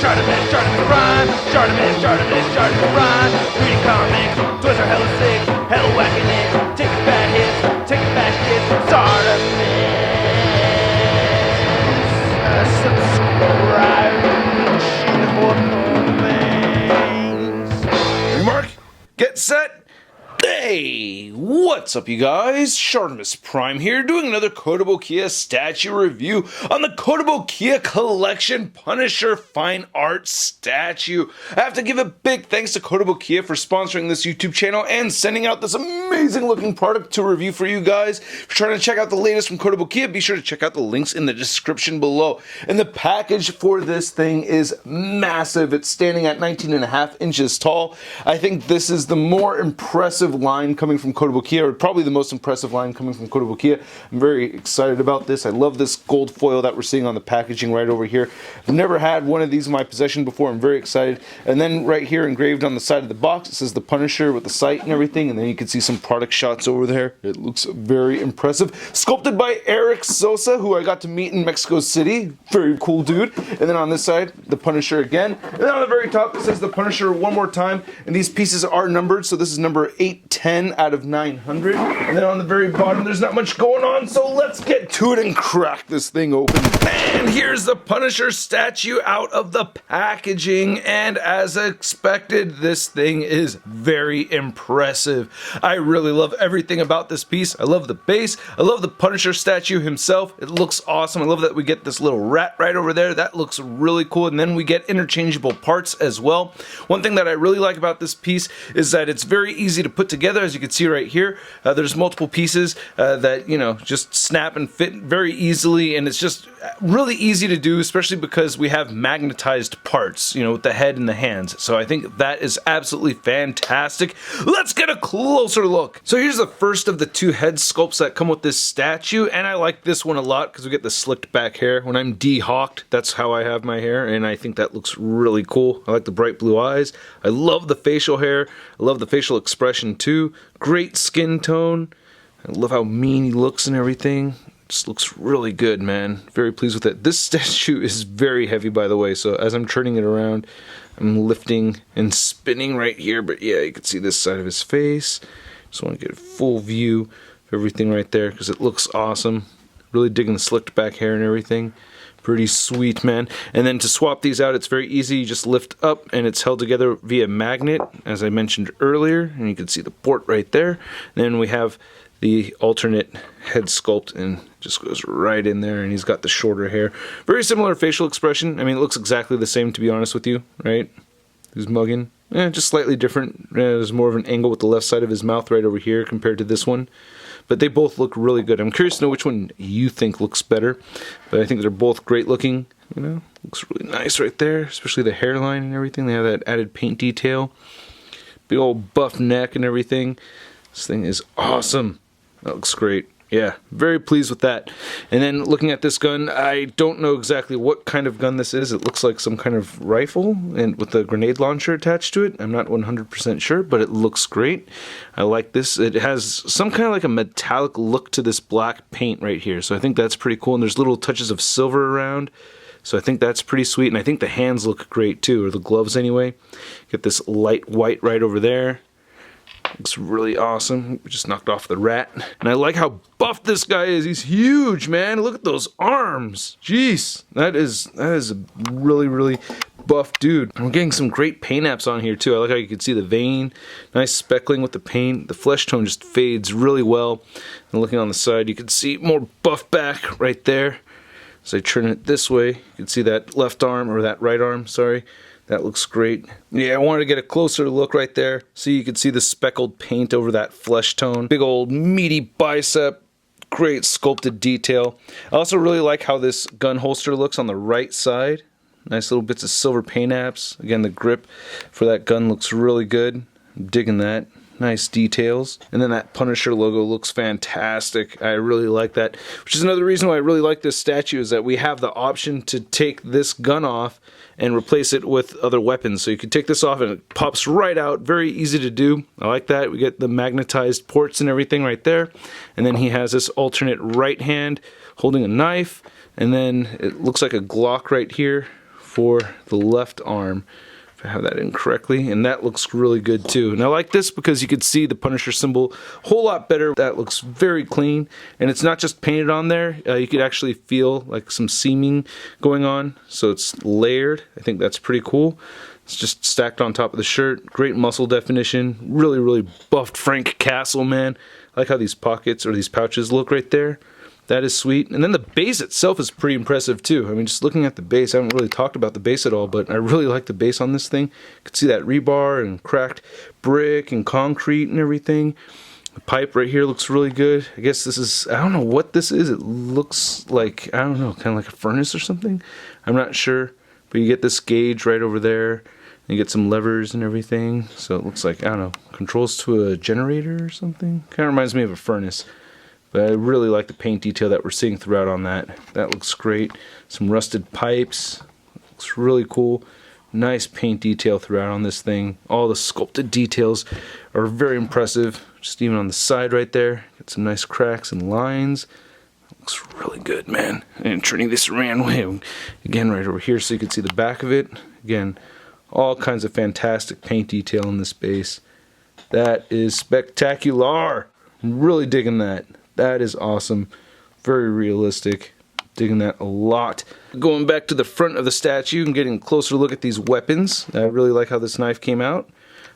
ShartimusPrime, ShartimusPrime. Reading comics, toys are hella sick, hella whacking it. Taking bad hits, taking back hits. Subscribe. Mark, get set. Hey, what's up you guys? ShartimusPrime here, doing another Kotobukiya statue review on the Kotobukiya Collection Punisher Fine Art statue. I have to give a big thanks to Kotobukiya for sponsoring this YouTube channel and sending out this amazing looking product to review for you guys. If you're trying to check out the latest from Kotobukiya, be sure to check out the links in the description below. And the package for this thing is massive. It's standing at 19.5 inches tall. I think this is the more impressive line coming from Kotobukiya, or probably the most impressive line coming from Kotobukiya. I'm very excited about this. I love this gold foil that we're seeing on the packaging right over here. I've never had one of these in my possession before. I'm very excited. And then right here engraved on the side of the box, it says the Punisher with the sight and everything, and then you can see some product shots over there. It looks very impressive. Sculpted by Eric Sosa, who I got to meet in Mexico City. Very cool dude. And then on this side, the Punisher again. And then on the very top, it says the Punisher one more time, and these pieces are numbered, so this is number 810 out of 900. And then on the very bottom, there's not much going on, so let's get to it and crack this thing open. And here's the Punisher statue out of the packaging, and as expected, this thing is very impressive. I really love everything about this piece. I love the base. I love the Punisher statue himself. It looks awesome. I love that we get this little rat right over there. That looks really cool. And then we get interchangeable parts as well. One thing that I really like about this piece is that it's very easy to put together. As you can see right here, there's multiple pieces that, you know, just snap and fit very easily, and it's just really easy to do, especially because we have magnetized parts, you know, with the head and the hands. So I think that is absolutely fantastic. Let's get a closer look. So here's the first of the two head sculpts that come with this statue, and I like this one a lot because we get the slicked back hair. When I'm de-hawked, that's how I have my hair, and I think that looks really cool. I like the bright blue eyes. I love the facial hair. I love the facial expression too. Great skin tone. I love how mean he looks and everything. Just looks really good, man. Very pleased with it. This statue is very heavy, by the way, so as I'm turning it around, I'm lifting and spinning right here, but yeah, you can see this side of his face. Just want to get a full view of everything right there because it looks awesome. Really digging the slicked back hair and everything. Pretty sweet, man. And then to swap these out, it's very easy. You just lift up and it's held together via magnet, as I mentioned earlier, and you can see the port right there. Then we have the alternate head sculpt, and just goes right in there, and he's got the shorter hair. Very similar facial expression. I mean, it looks exactly the same, to be honest with you, right? He's mugging. Just slightly different. There's more of an angle with the left side of his mouth right over here compared to this one. But they both look really good. I'm curious to know which one you think looks better. But I think they're both great looking. You know, looks really nice right there, especially the hairline and everything. They have that added paint detail. Big old buff neck and everything. This thing is awesome. That looks great. Yeah, very pleased with that. And then looking at this gun, I don't know exactly what kind of gun this is. It looks like some kind of rifle and with a grenade launcher attached to it. I'm not 100% sure, but it looks great. I like this. It has some kind of like a metallic look to this black paint right here. So I think that's pretty cool. And there's little touches of silver around. So I think that's pretty sweet. And I think the hands look great too, or the gloves anyway. Get this light white right over there. Looks really awesome. We just knocked off the rat. And I like how buff this guy is. He's huge, man. Look at those arms. Jeez. That is a really, really buff dude. We're getting some great paint apps on here too. I like how you can see the vein. Nice speckling with the paint. The flesh tone just fades really well. And looking on the side, you can see more buff back right there. As I turn it this way, you can see that left arm, or that right arm, sorry. That looks great. Yeah, I wanted to get a closer look right there so you could see the speckled paint over that flesh tone. Big old meaty bicep. Great sculpted detail. I also really like how this gun holster looks on the right side. Nice little bits of silver paint apps. Again, the grip for that gun looks really good. I'm digging that. Nice details. And then that Punisher logo looks fantastic. I really like that. Which is another reason why I really like this statue, is that we have the option to take this gun off and replace it with other weapons. So you can take this off and it pops right out. Very easy to do. I like that. We get the magnetized ports and everything right there. And then he has this alternate right hand holding a knife. And then it looks like a Glock right here for the left arm, if I have that in correctly, and that looks really good too. And I like this because you could see the Punisher symbol a whole lot better. That looks very clean, and it's not just painted on there. You could actually feel like some seaming going on, so it's layered. I think that's pretty cool. It's just stacked on top of the shirt. Great muscle definition. Really, really buffed Frank Castle, man. I like how these pockets or these pouches look right there. That is sweet. And then the base itself is pretty impressive too. I mean, just looking at the base, I haven't really talked about the base at all, but I really like the base on this thing. You can see that rebar and cracked brick and concrete and everything. The pipe right here looks really good. I guess this is, I don't know what this is. It looks like, I don't know, kind of like a furnace or something. I'm not sure. But you get this gauge right over there. You get some levers and everything. So it looks like, I don't know, controls to a generator or something. Kind of reminds me of a furnace. But I really like the paint detail that we're seeing throughout on that. That looks great. Some rusted pipes. Looks really cool. Nice paint detail throughout on this thing. All the sculpted details are very impressive. Just even on the side right there. Got some nice cracks and lines. Looks really good, man. And turning this around way again right over here so you can see the back of it. Again, all kinds of fantastic paint detail in this base. That is spectacular. I'm really digging that. That is awesome. Very realistic. Digging that a lot. Going back to the front of the statue and getting a closer look at these weapons. I really like how this knife came out.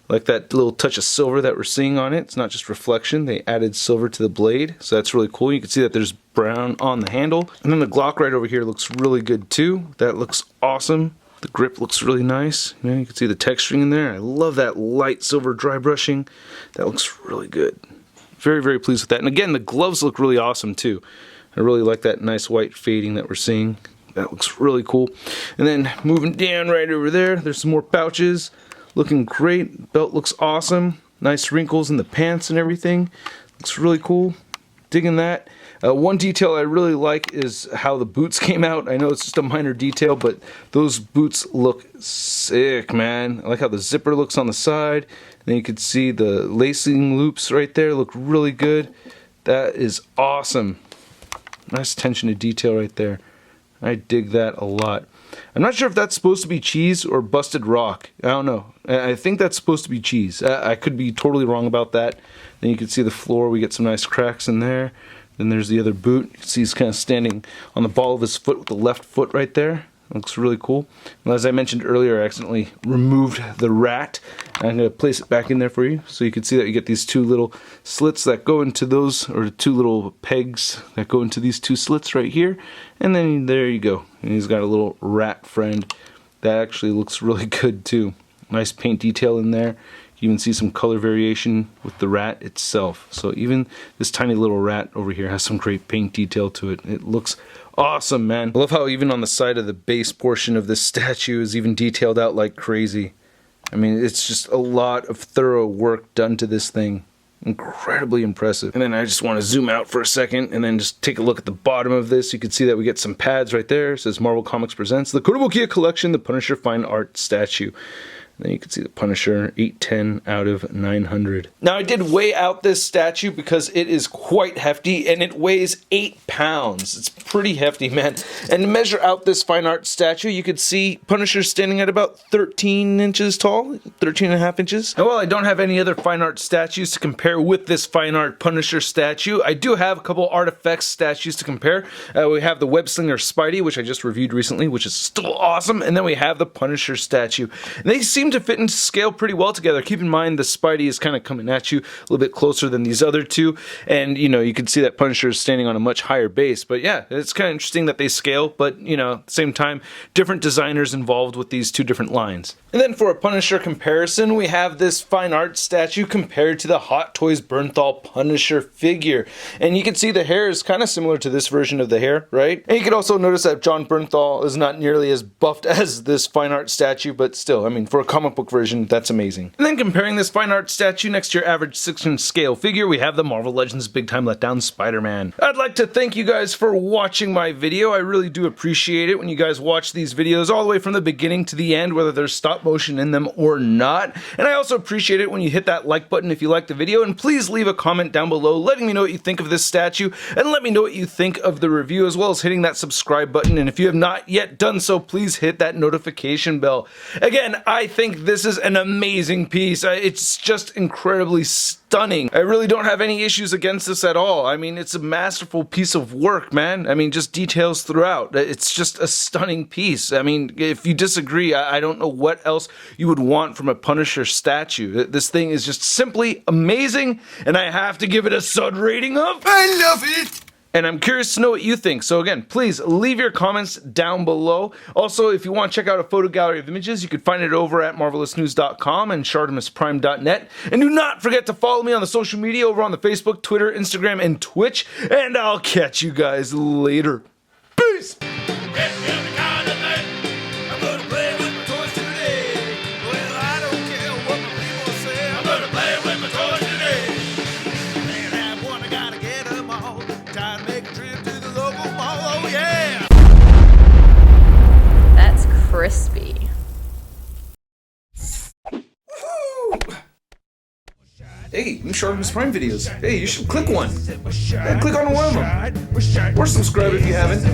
I like that little touch of silver that we're seeing on it. It's not just reflection. They added silver to the blade. So that's really cool. You can see that there's brown on the handle. And then the Glock right over here looks really good too. That looks awesome. The grip looks really nice. You can see the texturing in there. I love that light silver dry brushing. That looks really good. Very, very pleased with that. And again, the gloves look really awesome too. I really like that nice white fading that we're seeing. That looks really cool. And then moving down right over there, there's some more pouches. Looking great. Belt looks awesome. Nice wrinkles in the pants and everything. Looks really cool. Digging that. One detail I really like is how the boots came out. I know it's just a minor detail, but those boots look sick, man. I like how the zipper looks on the side. And then you can see the lacing loops right there look really good. That is awesome. Nice attention to detail right there. I dig that a lot. I'm not sure if that's supposed to be cheese or busted rock. I don't know. I think that's supposed to be cheese. I could be totally wrong about that. Then you can see the floor. We get some nice cracks in there. Then there's the other boot. You can see he's kind of standing on the ball of his foot with the left foot right there. Looks really cool. And as I mentioned earlier, I accidentally removed the rat. I'm going to place it back in there for you. So you can see that you get these two little slits that go into those, or two little pegs that go into these two slits right here. And then there you go. And he's got a little rat friend. That actually looks really good too. Nice paint detail in there. You even see some color variation with the rat itself. So even this tiny little rat over here has some great paint detail to it. It looks awesome, man. I love how even on the side of the base portion of this statue is even detailed out like crazy. I mean, it's just a lot of thorough work done to this thing. Incredibly impressive. And then I just want to zoom out for a second and then just take a look at the bottom of this. You can see that we get some pads right there. It says Marvel Comics presents the Kotobukiya Collection, the Punisher Fine Art Statue. Then you can see the Punisher, 810 out of 900. Now I did weigh out this statue because it is quite hefty and it weighs 8 pounds. It's pretty hefty, man. And to measure out this fine art statue, you could see Punisher standing at about 13 inches tall, 13 and a half inches. Now while I don't have any other fine art statues to compare with this fine art Punisher statue, I do have a couple artifacts statues to compare. We have the Web Slinger Spidey, which I just reviewed recently, which is still awesome. And then we have the Punisher statue. And they seem to fit into scale pretty well together. Keep in mind the Spidey is kind of coming at you a little bit closer than these other two, and you know, you can see that Punisher is standing on a much higher base. But yeah, it's kind of interesting that they scale, but you know, at the same time, different designers involved with these two different lines. And then for a Punisher comparison, we have this fine art statue compared to the Hot Toys Bernthal Punisher figure. And you can see the hair is kind of similar to this version of the hair, right? And you can also notice that John Bernthal is not nearly as buffed as this fine art statue, but still, I mean, for a comic book version, that's amazing. And then comparing this fine art statue next to your average 6-inch scale figure, we have the Marvel Legends Big Time Letdown Spider-Man. I'd like to thank you guys for watching my video. I really do appreciate it when you guys watch these videos all the way from the beginning to the end, whether there's stop motion in them or not. And I also appreciate it when you hit that like button if you like the video, and please leave a comment down below letting me know what you think of this statue, and let me know what you think of the review, as well as hitting that subscribe button. And if you have not yet done so, please hit that notification bell. Again, I think this is an amazing piece. It's just incredibly stunning. I really don't have any issues against this at all. I mean, it's a masterful piece of work, man. I mean, just details throughout. It's just a stunning piece. I mean, if you disagree, I don't know what else you would want from a Punisher statue. This thing is just simply amazing, and I have to give it a sud rating of I love it! And I'm curious to know what you think. So again, please leave your comments down below. Also, if you want to check out a photo gallery of images, you can find it over at marvelousnews.com and ShartimusPrime.net. And do not forget to follow me on the social media over on the Facebook, Twitter, Instagram, and Twitch. And I'll catch you guys later. Peace! Crispy. Hey, new ShartimusPrime videos. Hey, you should click one. Yeah, click on one of them. Or subscribe if you haven't.